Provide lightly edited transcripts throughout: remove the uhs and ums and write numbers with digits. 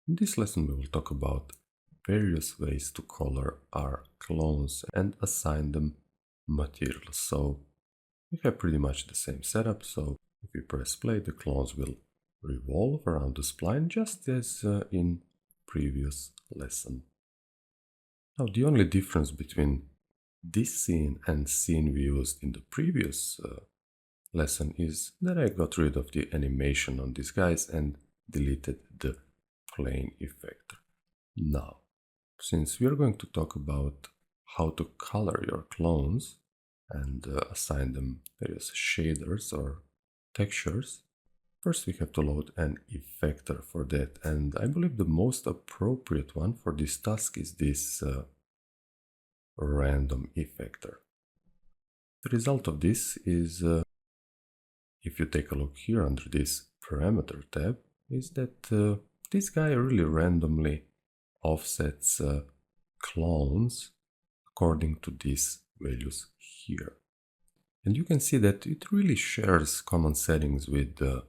In this lesson we will talk about various ways to color our clones and assign them materials. So we have pretty much the same setup, so if we press play, the clones will revolve around the spline just as in previous lesson. Now the only difference between this scene and scene we used in the previous lesson is that I got rid of the animation on these guys and deleted the plane effector. Now, since we are going to talk about how to color your clones and assign them various shaders or textures, first we have to load an effector for that, and I believe the most appropriate one for this task is this random effector. The result of this is, if you take a look here under this parameter tab, is that this guy really randomly offsets clones according to these values here. And you can see that it really shares common settings with the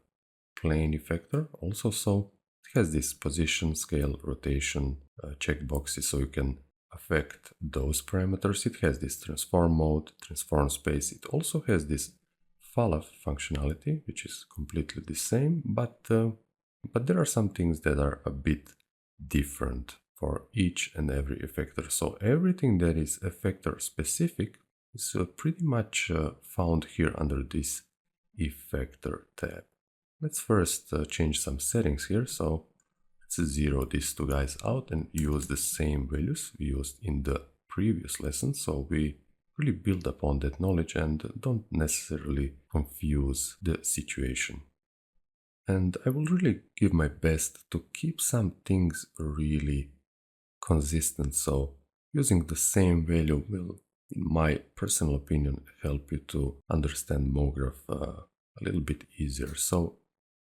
plane effector also, so it has this position, scale, rotation checkboxes, so you can affect those parameters. It has this transform mode, transform space. It also has this follow functionality, which is completely the same, but there are some things that are a bit different for each and every effector. So everything that is effector specific is pretty much found here under this effector tab. Let's first change some settings here. So let's zero these two guys out and use the same values we used in the previous lesson. So we really build upon that knowledge and don't necessarily confuse the situation. And I will really give my best to keep some things really consistent, so using the same value will, in my personal opinion, help you to understand MoGraph a little bit easier. So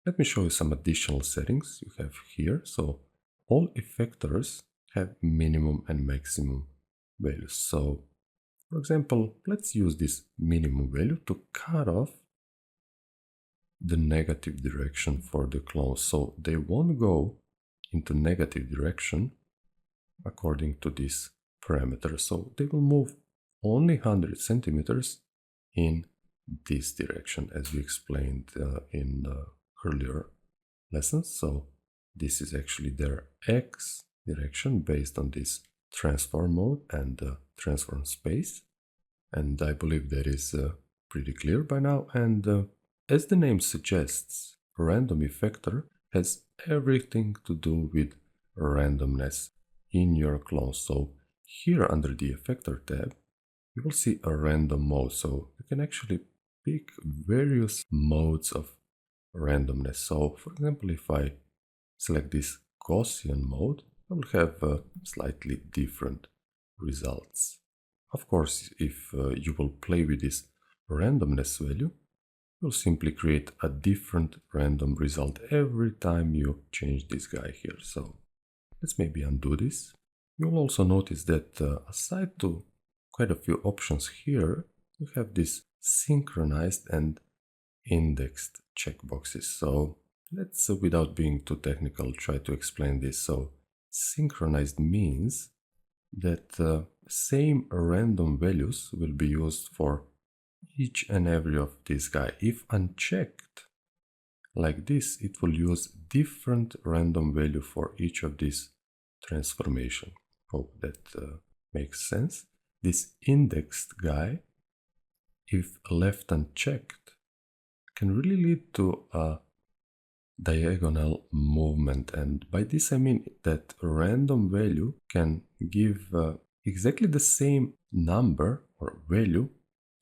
let me show you some additional settings you have here. So all effectors have minimum and maximum values. So for example, let's use this minimum value to cut off the negative direction for the clones, so they won't go into negative direction according to this parameter, so they will move only 100 centimeters in this direction, as we explained in earlier lessons. So this is actually their X direction based on this transform mode and transform space, and I believe that is pretty clear by now. And as the name suggests, random effector has everything to do with randomness in your clone. So here under the effector tab, you will see a random mode. So you can actually pick various modes of randomness. So for example, if I select this Gaussian mode, I will have slightly different results. Of course, if you will play with this randomness value, you'll simply create a different random result every time you change this guy here. So let's maybe undo this. You'll also notice that aside to quite a few options here, you have this synchronized and indexed checkboxes. So let's, without being too technical, try to explain this. So synchronized means that same random values will be used for each and every of these guys. If unchecked like this, it will use different random value for each of these transformation. Hope that makes sense. This indexed guy, if left unchecked, can really lead to a diagonal movement, and by this I mean that random value can give exactly the same number or value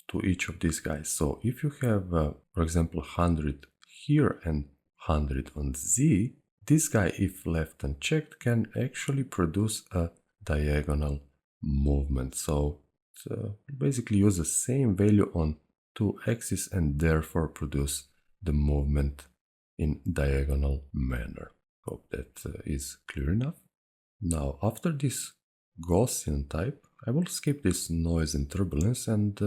to each of these guys. So if you have, for example, 100 here and 100 on Z, this guy, if left unchecked, can actually produce a diagonal movement. So basically use the same value on two axes and therefore produce the movement in diagonal manner. Hope that is clear enough. Now, after this Gaussian type, I will skip this noise and turbulence and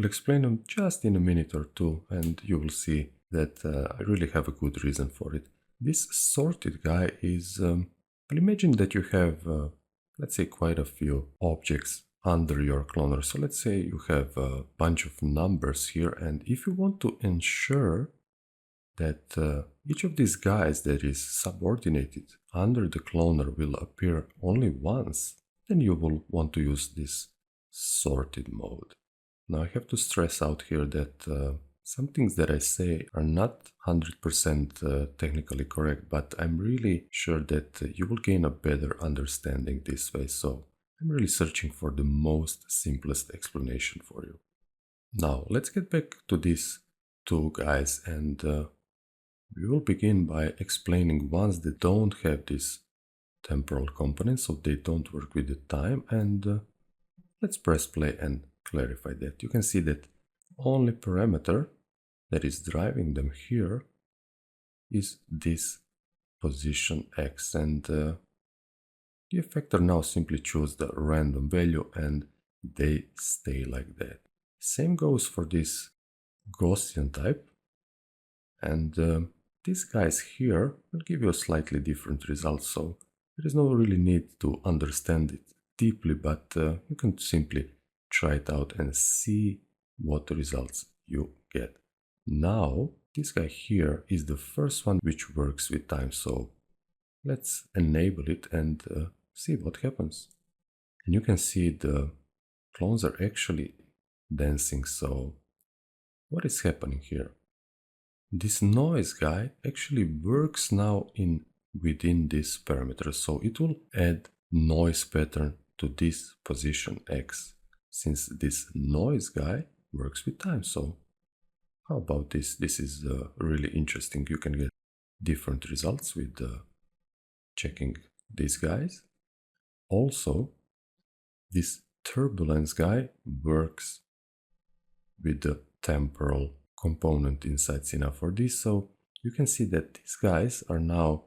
I'll explain them just in a minute or two, and you will see that I really have a good reason for it. This sorted guy is But imagine that you have, let's say, quite a few objects under your cloner. So let's say you have a bunch of numbers here, and if you want to ensure that each of these guys that is subordinated under the cloner will appear only once, then you will want to use this sorted mode. Now I have to stress out here that some things that I say are not 100% technically correct, but I'm really sure that you will gain a better understanding this way. So I'm really searching for the most simplest explanation for you. Now let's get back to these two guys, and we will begin by explaining ones that don't have this temporal component, so they don't work with the time, and let's press play and clarify that. You can see that only parameter that is driving them here is this position x, and the effector now simply choose the random value and they stay like that. Same goes for this Gaussian type, and these guys here will give you a slightly different result, so there is no really need to understand it deeply, but you can simply try it out and see what results you get. Now, this guy here is the first one which works with time, so let's enable it and see what happens. And you can see the clones are actually dancing, so what is happening here? This noise guy actually works now within this parameter, so it will add noise pattern to this position x, since this noise guy works with time. So how about this? This is really interesting. You can get different results with checking these guys. Also, this turbulence guy works with the temporal component inside Cina4D, so you can see that these guys are now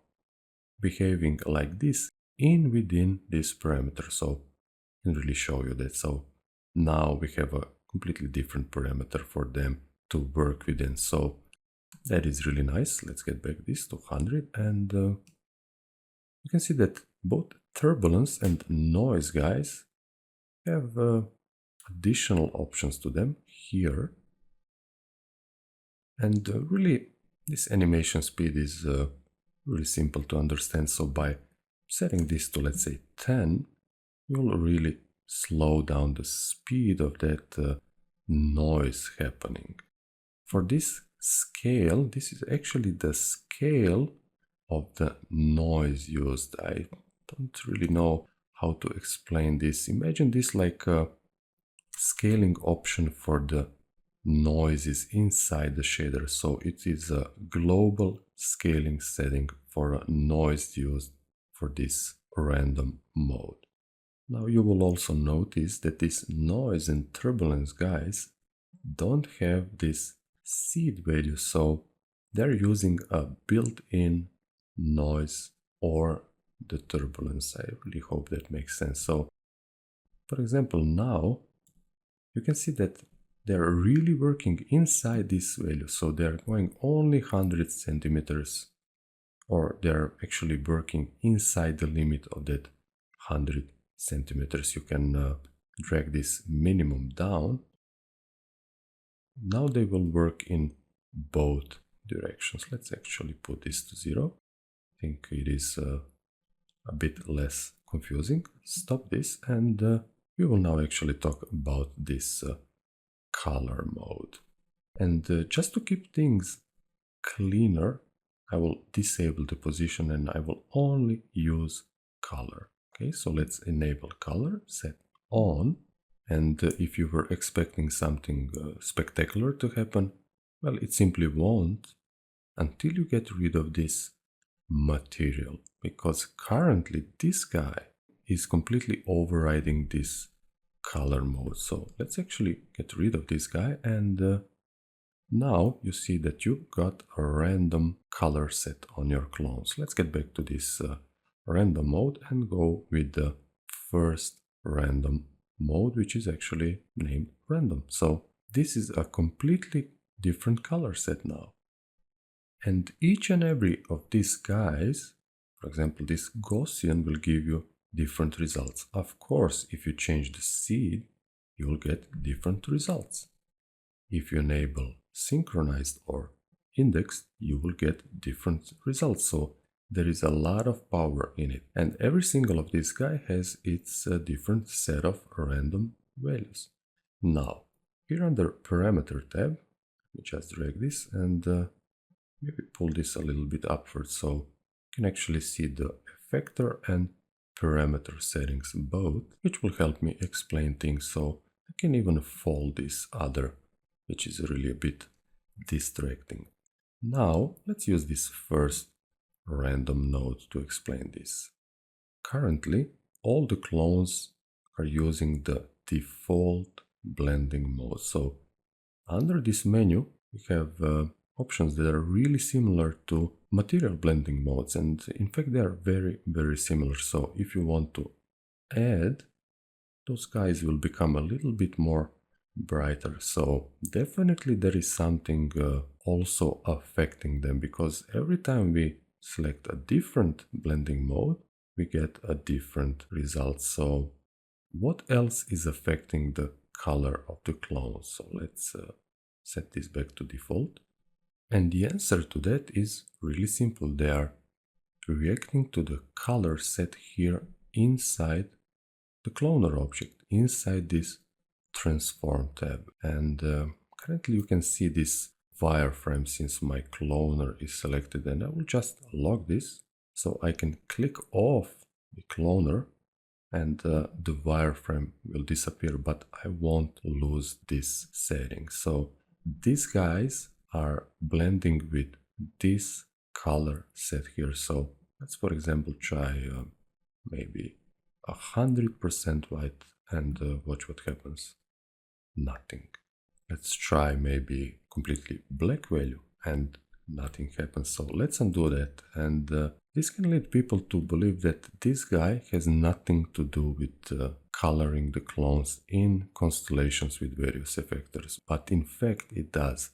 behaving like this within this parameter. So I can really show you that. So now we have a completely different parameter for them to work within. So that is really nice. Let's get back this to 100, and you can see that both turbulence and noise guys have additional options to them here. And really, this animation speed is really simple to understand. So by setting this to, let's say, 10, you'll really slow down the speed of that noise happening. For this scale, this is actually the scale of the noise used. I don't really know how to explain this. Imagine this like a scaling option for the noises inside the shader. So it is a global scaling setting for a noise used for this random mode. Now you will also notice that this noise and turbulence guys don't have this seed value, so they're using a built-in noise or the turbulence. I really hope that makes sense. So for example, now you can see that they're really working inside this value, so they're going only 100 centimeters, or they're actually working inside the limit of that 100 centimeters. You can drag this minimum down. Now they will work in both directions. Let's actually put this to 0. I think it is a bit less confusing. Stop this, and we will now actually talk about this color mode. And just to keep things cleaner, I will disable the position and I will only use color. Okay, so let's enable color, set on. And if you were expecting something spectacular to happen, well, it simply won't until you get rid of this material, because currently this guy is completely overriding this color mode. So let's actually get rid of this guy, and now you see that you got a random color set on your clones. Let's get back to this random mode and go with the first random mode, which is actually named random. So this is a completely different color set now. And each and every of these guys For example, this Gaussian will give you different results. Of course, if you change the seed, you will get different results. If you enable synchronized or indexed, you will get different results. So there is a lot of power in it. And every single of these guy has its different set of random values. Now, here under parameter tab, we just drag this and maybe pull this a little bit upwards so you can actually see the effector and parameter settings both, which will help me explain things. So I can even fold this other, which is really a bit distracting. Now let's use this first random node to explain this. Currently, all the clones are using the default blending mode. So under this menu, we have options that are really similar to material blending modes, and in fact they are very similar. So if you want to add, those guys will become a little bit more brighter. So definitely there is something also affecting them, because every time we select a different blending mode, we get a different result. So what else is affecting the color of the clones? So let's set this back to default. And the answer to that is really simple. They are reacting to the color set here inside the cloner object, inside this transform tab. And currently you can see this wireframe since my cloner is selected, and I will just lock this so I can click off the cloner and the wireframe will disappear, but I won't lose this setting. So these guys are blending with this color set here. So let's, for example, try maybe 100% white and watch what happens. Nothing. Let's try maybe completely black value and nothing happens. So let's undo that, and this can lead people to believe that this guy has nothing to do with coloring the clones in constellations with various effectors, but in fact it does.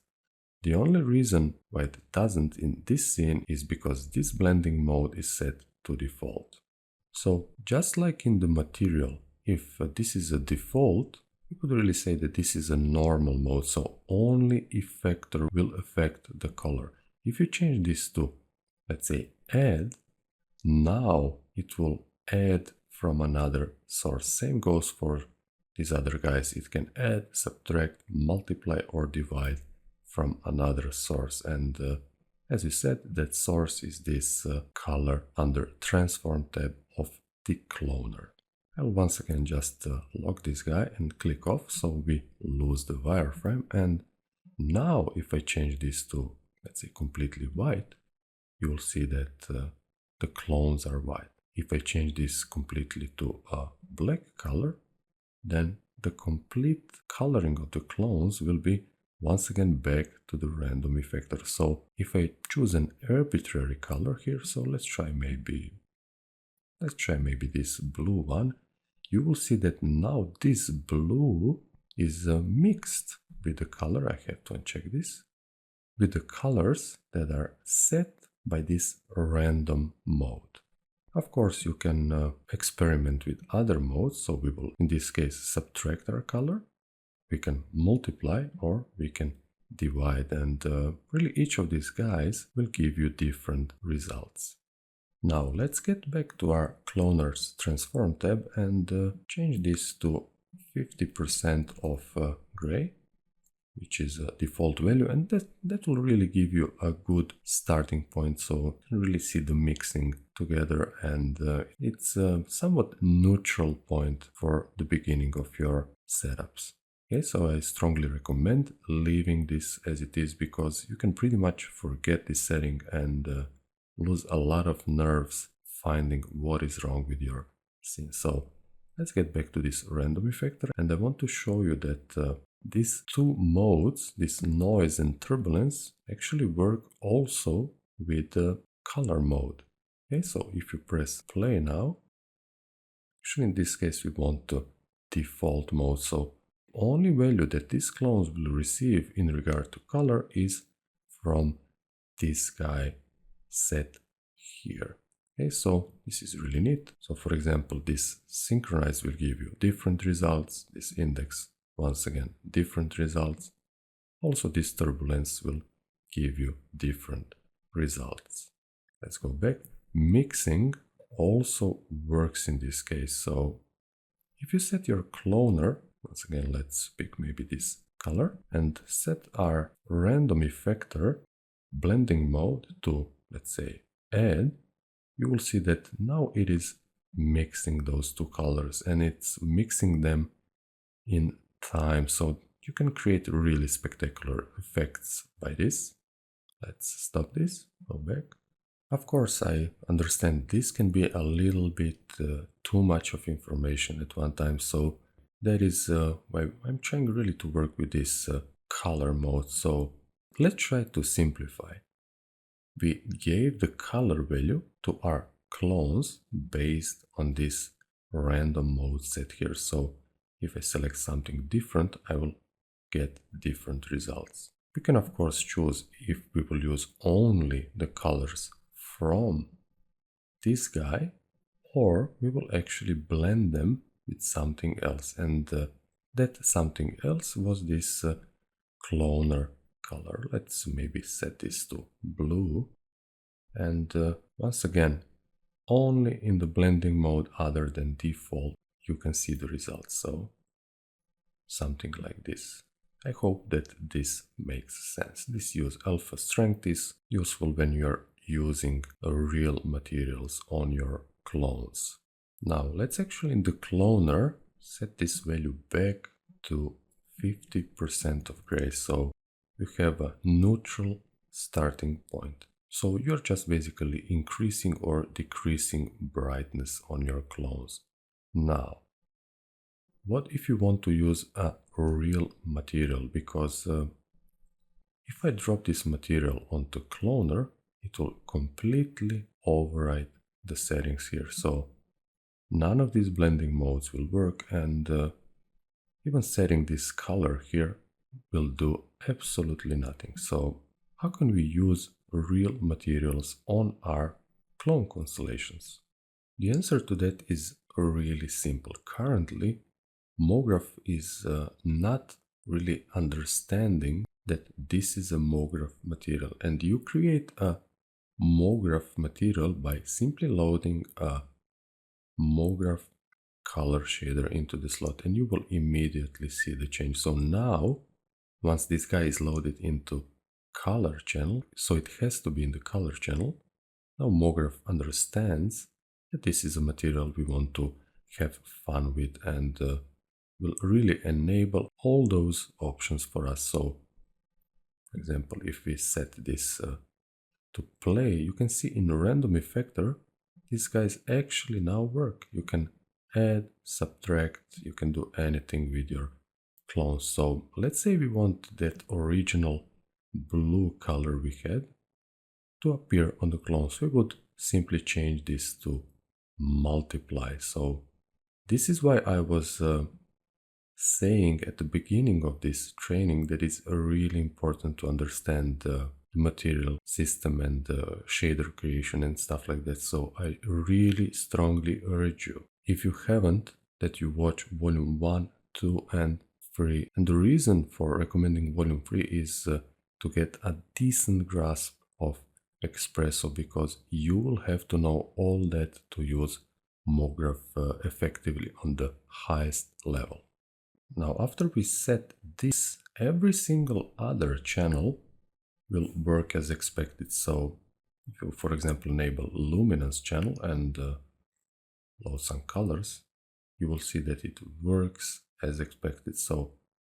The only reason why it doesn't in this scene is because this blending mode is set to default. So just like in the material, if this is a default, you could really say that this is a normal mode, so only effector will affect the color. If you change this to, let's say, add, now it will add from another source. Same goes for these other guys. It can add, subtract, multiply, or divide from another source. And as we said, that source is this color under transform tab of the cloner. I'll once again just lock this guy and click off so we lose the wireframe. And now if I change this to, let's say, completely white, you will see that the clones are white. If I change this completely to a black color, then the complete coloring of the clones will be once again back to the random effector. So if I choose an arbitrary color here, so let's try maybe this blue one, you will see that now this blue is mixed with the color. I have to uncheck this, with the colors that are set by this random mode. Of course, you can experiment with other modes. So we will, in this case, subtract our color. We can multiply or we can divide, and really each of these guys will give you different results. Now let's get back to our cloner's transform tab and change this to 50% of gray, which is a default value, and that will really give you a good starting point, so you can really see the mixing together, and it's a somewhat neutral point for the beginning of your setups. Okay, so I strongly recommend leaving this as it is, because you can pretty much forget this setting and lose a lot of nerves finding what is wrong with your scene. So let's get back to this random effector, and I want to show you that these two modes, this noise and turbulence, actually work also with the color mode. Okay, so if you press play now, actually in this case we want the default mode, so only value that these clones will receive in regard to color is from this guy set here. Okay, so this is really neat. So for example, this synchronize will give you different results. This index, once again, different results. Also, this turbulence will give you different results. Let's go back. Mixing also works in this case. So if you set your cloner, once again, let's pick maybe this color and set our random effector blending mode to, let's say, add, you will see that now it is mixing those two colors and it's mixing them in time. So you can create really spectacular effects by this. Let's stop this, go back. Of course, I understand this can be a little bit too much of information at one time, so that is why I'm trying really to work with this color mode. So let's try to simplify. We gave the color value to our clones based on this random mode set here. So if I select something different, I will get different results. We can of course choose if we will use only the colors from this guy, or we will actually blend them with something else, and that something else was this cloner color. Let's maybe set this to blue, and once again, only in the blending mode other than default you can see the results. So something like this. I hope that this makes sense. This use alpha strength is useful when you're using real materials on your clones. Now let's actually in the cloner set this value back to 50% of gray, so you have a neutral starting point. So you're just basically increasing or decreasing brightness on your clones. Now, what if you want to use a real material? Because if I drop this material onto cloner, it will completely override the settings here. So none of these blending modes will work, and even setting this color here will do absolutely nothing. So how can we use real materials on our clone constellations? The answer to that is really simple. Currently, MoGraph is not really understanding that this is a MoGraph material, and you create a MoGraph material by simply loading a MoGraph color shader into the slot, and you will immediately see the change. So now, once this guy is loaded into color channel, so it has to be in the color channel, now MoGraph understands that this is a material we want to have fun with, and will really enable all those options for us. So, for example, if we set this to play, you can see in random effector, these guys actually now work. You can add, subtract, you can do anything with your clones. So let's say we want that original blue color we had to appear on the clones. We would simply change this to multiply. So this is why I was saying at the beginning of this training that it's really important to understand the material system and shader creation and stuff like that. So I really strongly urge you, if you haven't, that you watch volume 1, 2 and 3. And the reason for recommending volume 3 is to get a decent grasp of Espresso, because you will have to know all that to use MoGraph effectively on the highest level. Now, after we set this, every single other channel will work as expected. So if you, for example, enable luminance channel and load some colors, you will see that it works as expected. So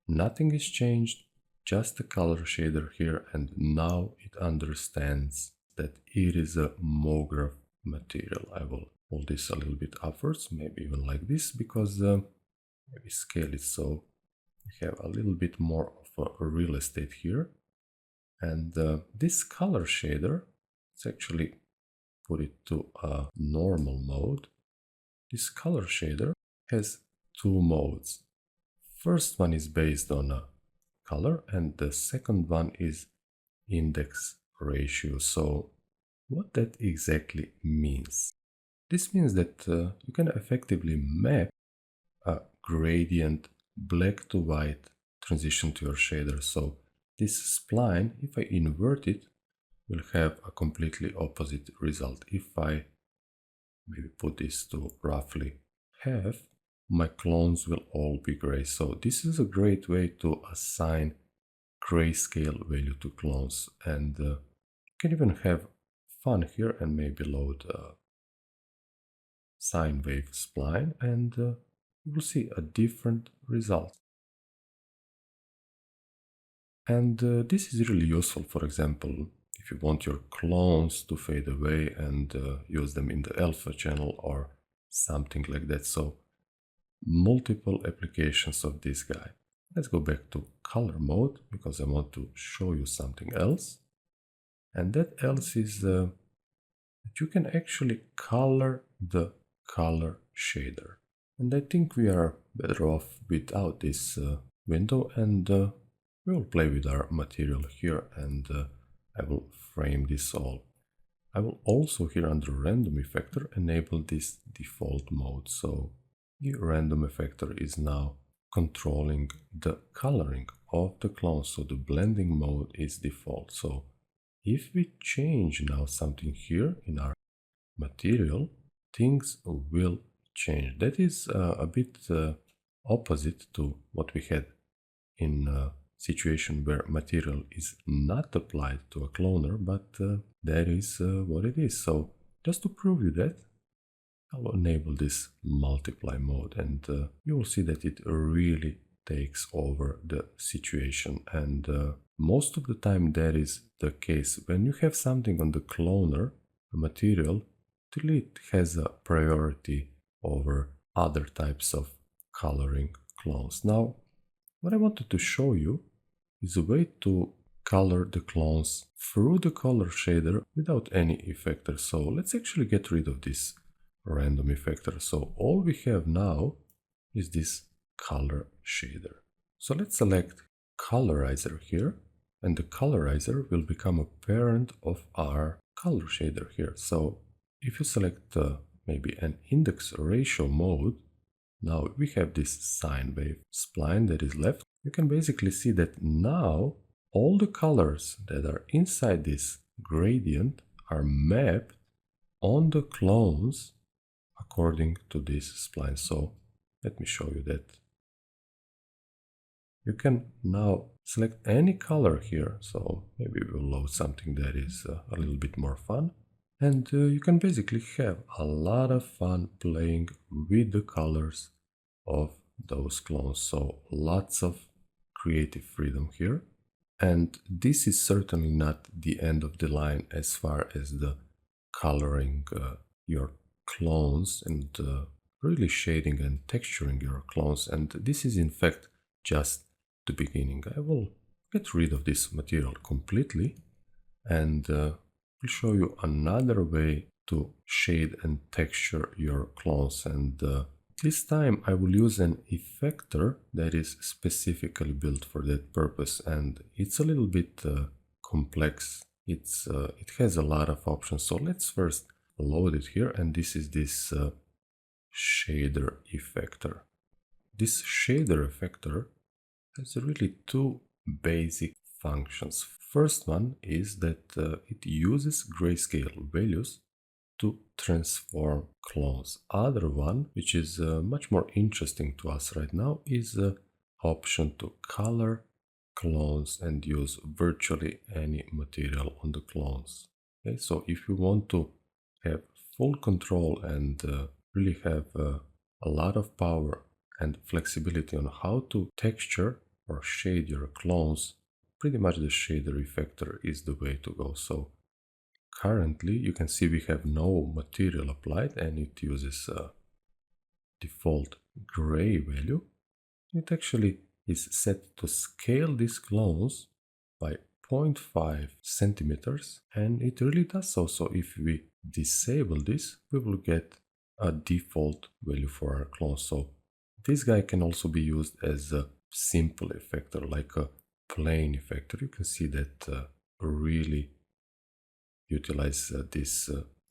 nothing is changed, just the color shader here, and now it understands that it is a MoGraph material. I will pull this a little bit upwards, maybe even like this, because maybe scale it so we have a little bit more of a real estate here. And this color shader, let's actually put it to a normal mode. This color shader has two modes. First one is based on a color, and the second one is index ratio. So what that exactly means. This means that you can effectively map a gradient black to white transition to your shader. So this spline, if I invert it, will have a completely opposite result. If I maybe put this to roughly half, my clones will all be gray. So this is a great way to assign grayscale value to clones, and you can even have fun here and maybe load a sine wave spline, and you will see a different result. And this is really useful, for example, if you want your clones to fade away and use them in the alpha channel or something like that. So multiple applications of this guy. Let's go back to color mode because I want to show you something else. And that else is that you can actually color the color shader. And I think we are better off without this window, and we will play with our material here, and I will frame this all. I will also here under random effector enable this default mode. So the random effector is now controlling the coloring of the clone. So the blending mode is default. So if we change now something here in our material, things will change. That is a bit opposite to what we had in a situation where material is not applied to a cloner, but that is what it is. So just to prove you that, I'll enable this multiply mode, and you will see that it really takes over the situation. And most of the time that is the case. When you have something on the cloner, a material, it has a priority over other types of coloring clones. Now, what I wanted to show you is a way to color the clones through the color shader without any effector. So let's actually get rid of this random effector. So all we have now is this color shader. So let's select colorizer here, and the colorizer will become a parent of our color shader here. So if you select maybe an index ratio mode, now we have this sine wave spline that is left. You can basically see that now all the colors that are inside this gradient are mapped on the clones according to this spline. So let me show you that. You can now select any color here. So maybe we'll load something that is a little bit more fun. And you can basically have a lot of fun playing with the colors of those clones. So lots of creative freedom here. And this is certainly not the end of the line as far as the coloring your clones and really shading and texturing your clones. And this is in fact just the beginning. I will get rid of this material completely, and will show you another way to shade and texture your clones. And this time I will use an effector that is specifically built for that purpose, and it's a little bit complex. It has a lot of options. So let's first load it here, and this is this shader effector. This shader effector has really two basic functions. First one is that it uses grayscale values to transform clones. Other one, which is much more interesting to us right now, is the option to color clones and use virtually any material on the clones. Okay, so if you want to have full control and really have a lot of power and flexibility on how to texture or shade your clones, pretty much the shader effector is the way to go. So currently you can see we have no material applied, and it uses a default gray value. It actually is set to scale these clones by 0.5 centimeters, and it really does so. So if we disable this, we will get a default value for our clones. So this guy can also be used as a simple effector, like a plain effector. You can see that really utilize these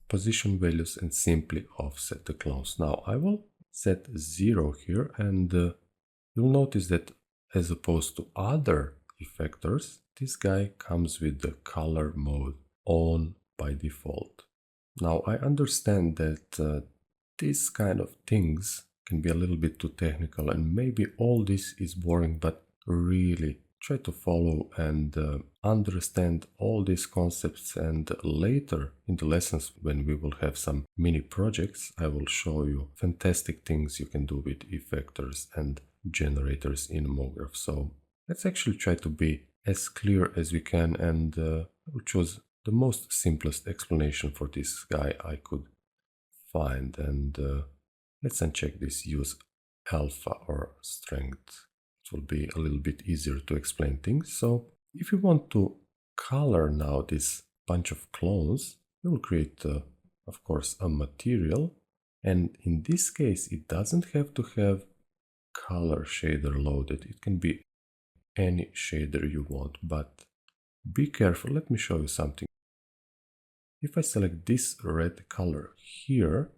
position values and simply offset the clones. Now I will set 0 here, and you'll notice that as opposed to other effectors, this guy comes with the color mode on by default. Now I understand that these kind of things can be a little bit too technical, and maybe all this is boring, but really try to follow and understand all these concepts, and later in the lessons when we will have some mini projects, I will show you fantastic things you can do with effectors and generators in MoGraph. So let's actually try to be as clear as we can, and I will choose the most simplest explanation for this guy I could find, and let's uncheck this use alpha or strength. It will be a little bit easier to explain things. So if you want to color now this bunch of clones, you will create of course a material, and in this case it doesn't have to have color shader loaded. It can be any shader you want, but be careful. Let me show you something. If I select this red color here,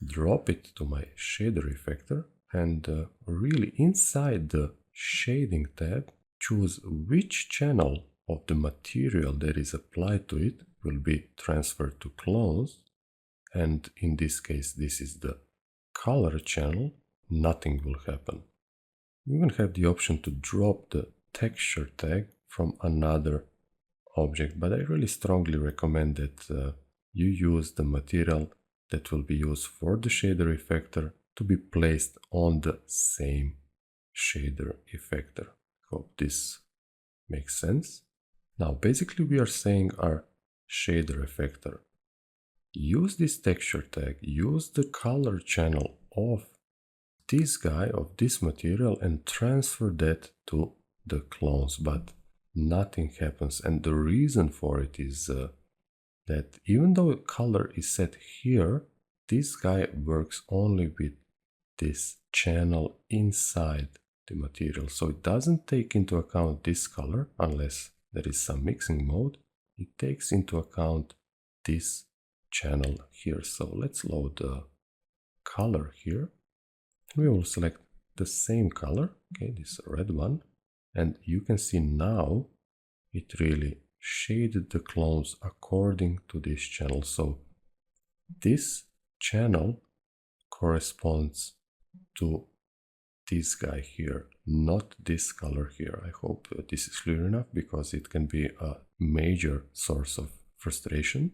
drop it to my shader effector, and really inside the shading tab, choose which channel of the material that is applied to it will be transferred to clones, and in this case this is the color channel. Nothing will happen. You even have the option to drop the texture tag from another object, but I really strongly recommend that you use the material that will be used for the shader effector to be placed on the same shader effector. Hope this makes sense. Now basically we are saying our shader effector, use this texture tag, use the color channel of this guy, of this material, and transfer that to the clones, but nothing happens. And the reason for it is that even though color is set here, this guy works only with this channel inside the material. So it doesn't take into account this color unless there is some mixing mode. It takes into account this channel here. So let's load the color here. We will select the same color, okay, this red one, and you can see now it really shaded the clones according to this channel. So this channel corresponds to this guy here, not this color here. I hope this is clear enough, because it can be a major source of frustration.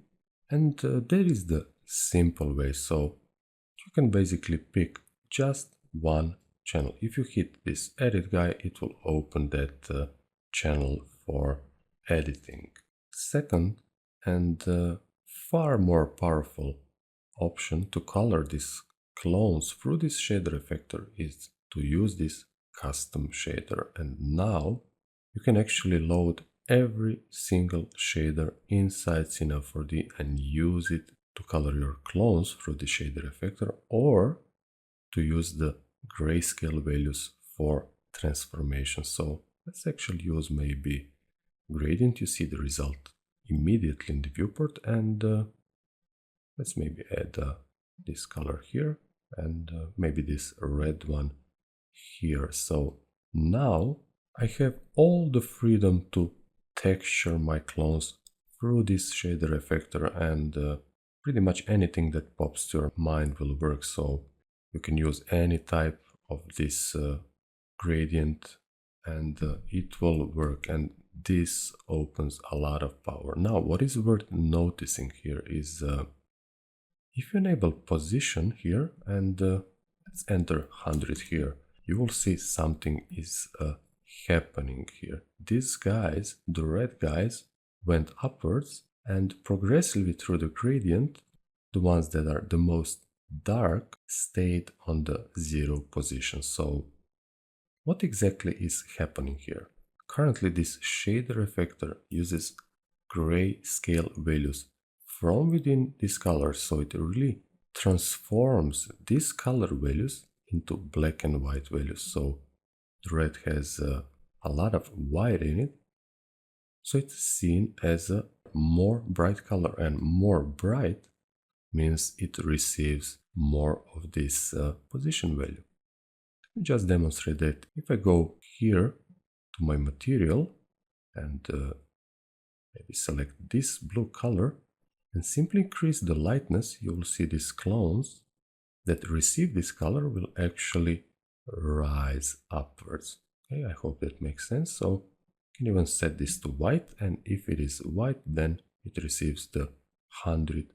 And there is the simple way. So you can basically pick just one channel. If you hit this edit guy, it will open that channel for editing. Second, and far more powerful option to color these clones through this shader effector is to use this custom shader. And now you can actually load every single shader inside Cine 4D and use it to color your clones through the shader effector, or to use the grayscale values for transformation. So let's actually use maybe gradient. You see the result immediately in the viewport, and let's maybe add this color here, and maybe this red one here. So now I have all the freedom to texture my clones through this shader effector, and pretty much anything that pops to your mind will work. So you can use any type of this gradient, and it will work, and this opens a lot of power. Now what is worth noticing here is if you enable position here, and let's enter 100 here, you will see something is happening here. These guys, the red guys, went upwards, and progressively through the gradient, the ones that are the most dark stayed on the 0 position. So what exactly is happening here? Currently this shader effector uses gray scale values from within this color, so it really transforms these color values into black and white values. So the red has a lot of white in it, so it's seen as a more bright color, and more bright means it receives more of this position value. Let me just demonstrate that. If I go here to my material and maybe select this blue color and simply increase the lightness, you will see these clones that receive this color will actually rise upwards. Okay, I hope that makes sense. So you can even set this to white, and if it is white, then it receives the 100%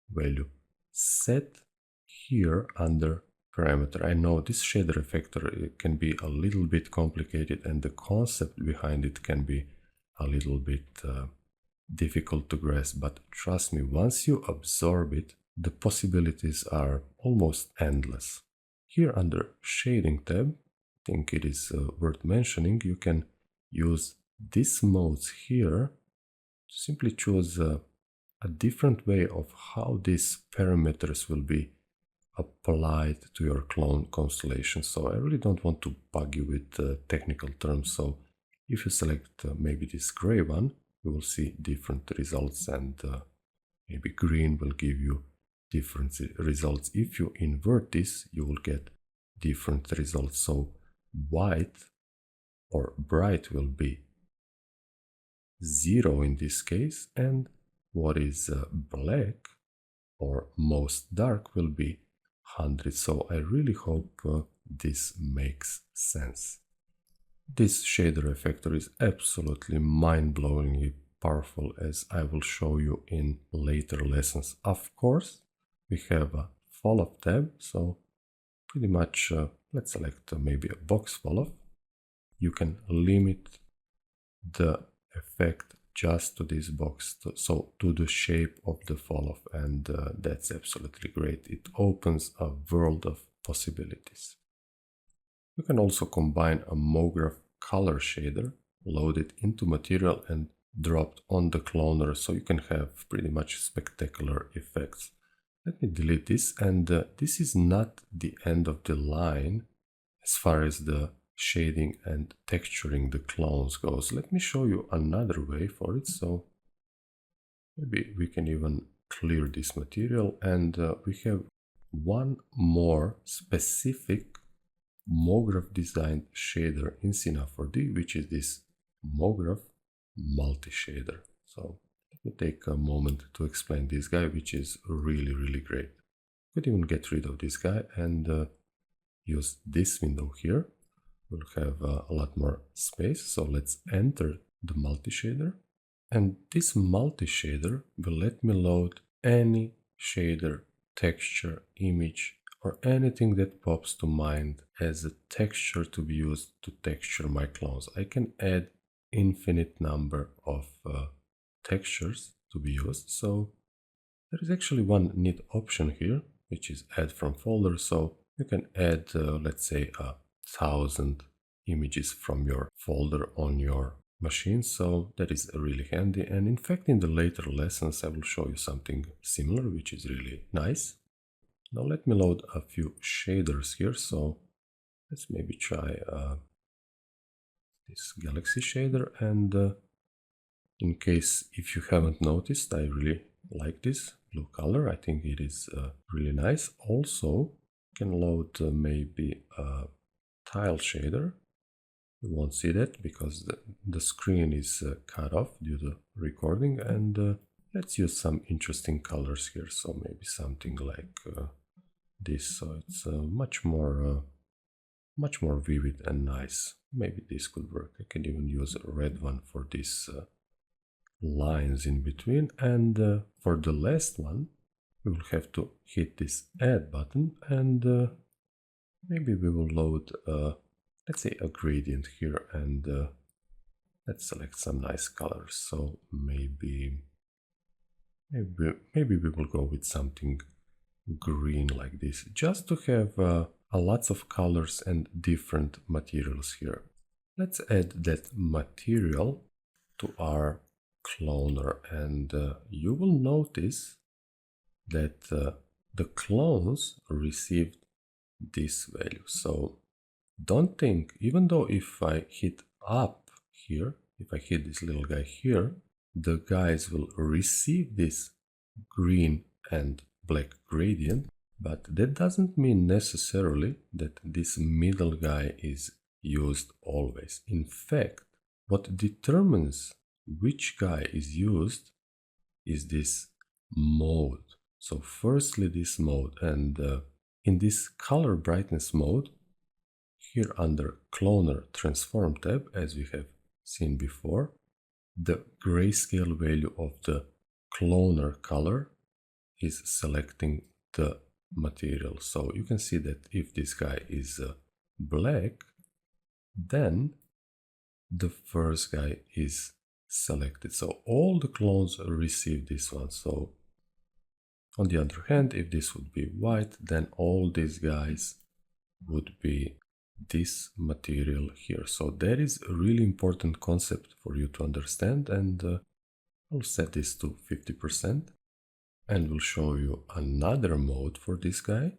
value set here under parameter. I know this shader effector can be a little bit complicated, and the concept behind it can be a little bit difficult to grasp, but trust me, once you absorb it, the possibilities are almost endless. Here under shading tab, I think it is worth mentioning, you can use these modes here to simply choose a different way of how these parameters will be applied to your clone constellation. So I really don't want to bug you with technical terms. So if you select maybe this gray one, you will see different results, and maybe green will give you different results. If you invert this, you will get different results. So white or bright will be 0 in this case, and what is black or most dark will be 100. So I really hope this makes sense. This shader effector is absolutely mind-blowingly powerful, as I will show you in later lessons. Of course, we have a fall-off tab, so pretty much let's select maybe a box fall-off. You can limit the effect just to this box, so to the shape of the fall-off, and that's absolutely great. It opens a world of possibilities. You can also combine a MoGraph color shader, load it into material and dropped on the cloner, so you can have pretty much spectacular effects. Let me delete this, and this is not the end of the line as far as the shading and texturing the clones goes. Let me show you another way for it. So maybe we can even clear this material, and we have one more specific MoGraph designed shader in Cina 4D, which is this MoGraph multi-shader. So let me take a moment to explain this guy, which is really great. Could even get rid of this guy and use this window here. We'll have a lot more space. So let's enter the multi-shader, and this multi-shader will let me load any shader, texture, image, or anything that pops to mind as a texture to be used to texture my clones. I can add infinite number of textures to be used. So there is actually one neat option here, which is add from folder. So you can add, let's say, 1,000 images from your folder on your machine. So that is really handy. And in fact, in the later lessons, I will show you something similar, which is really nice. Now let me load a few shaders here. So let's maybe try this galaxy shader. And in case if you haven't noticed, I really like this blue color. I think it is really nice. Also, you can load maybe a tile shader. You won't see that because the screen is cut off due to recording. And let's use some interesting colors here. So maybe something like this. So it's much more vivid and nice. Maybe this could work. I can even use a red one for these lines in between. And for the last one, we will have to hit this add button, and maybe we will load let's say a gradient here, and let's select some nice colors. So maybe we will go with something green like this, just to have lots of colors and different materials here. Let's add that material to our cloner, and you will notice that the clones received this value. So don't think, even though if I hit up here, if I hit this little guy here, the guys will receive this green and black gradient, but that doesn't mean necessarily that this middle guy is used always. In fact, what determines which guy is used is this mode. So firstly this mode, and in this color brightness mode, here under Cloner Transform tab, as we have seen before, the grayscale value of the cloner color is selecting the material. So you can see that if this guy is black, then the first guy is selected. So all the clones receive this one. So on the other hand, if this would be white, then all these guys would be this material here. So that is a really important concept for you to understand, and I'll set this to 50% and we'll show you another mode for this guy.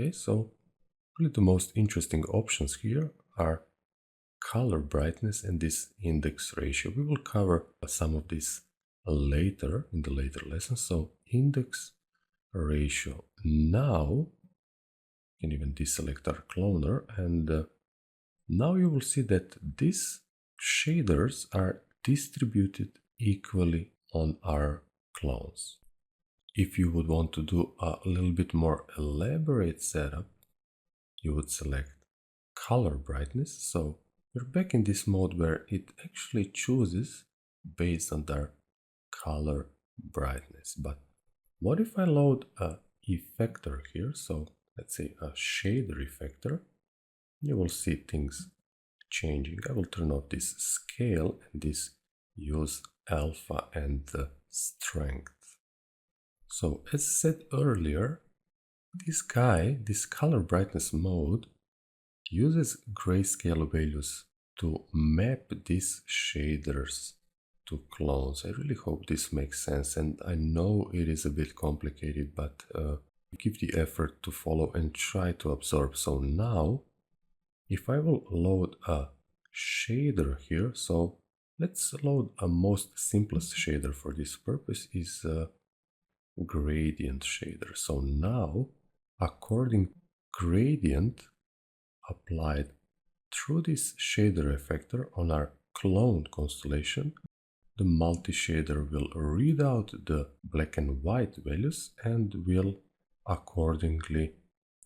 Okay, so really the most interesting options here are color brightness and this index ratio. We will cover some of this later in the later lessons. So index ratio. Now you can even deselect our cloner, and now you will see that these shaders are distributed equally on our clones. If you would want to do a little bit more elaborate setup, you would select color brightness. So we're back in this mode where it actually chooses based on their color brightness. But what if I load a effector here? So let's say a shader effector. You will see things changing. I will turn off this scale and this use alpha and the strength. So as said earlier, this guy, this color brightness mode, uses grayscale values to map these shaders to clones. I really hope this makes sense, and I know it is a bit complicated, but give the effort to follow and try to absorb. So now, if I will load a shader here, so let's load a most simplest shader for this purpose is a gradient shader. So now, according gradient applied through this shader effector on our clone constellation, the multi-shader will read out the black and white values and will accordingly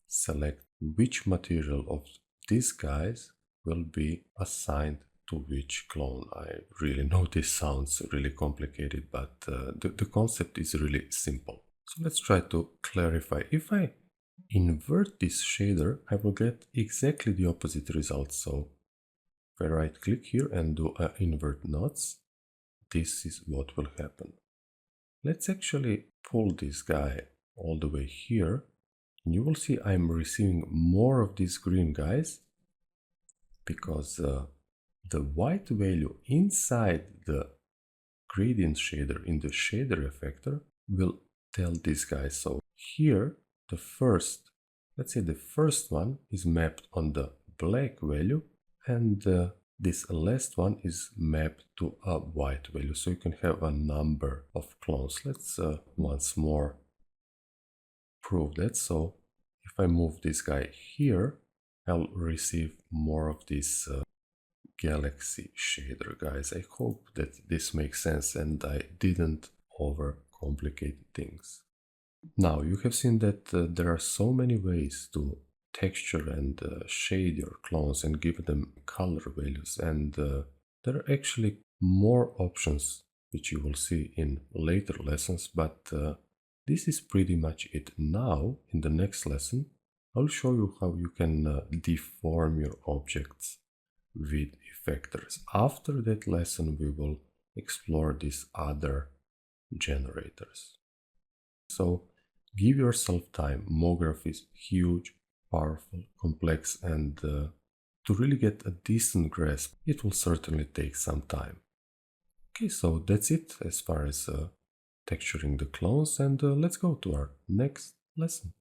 select which material of these guys will be assigned to which clone. I really know this sounds really complicated, but the concept is really simple. So let's try to clarify. If I invert this shader, I will get exactly the opposite result. So if I right click here and do a invert nodes, this is what will happen. Let's actually pull this guy all the way here, and you will see I'm receiving more of these green guys because the white value inside the gradient shader in the shader effector will tell this guy. So here the first, let's say the first one is mapped on the black value, and this last one is mapped to a white value. So you can have a number of clones. Let's once more prove that. So if I move this guy here, I'll receive more of this galaxy shader guys. I hope that this makes sense and I didn't overcomplicate things. Now you have seen that there are so many ways to texture and shade your clones and give them color values, and there are actually more options which you will see in later lessons, but this is pretty much it. Now in the next lesson I'll show you how you can deform your objects with effectors. After that lesson we will explore these other generators. So give yourself time. MoGraph is huge, powerful, complex, and to really get a decent grasp, it will certainly take some time. Okay, so that's it as far as texturing the clones, and let's go to our next lesson.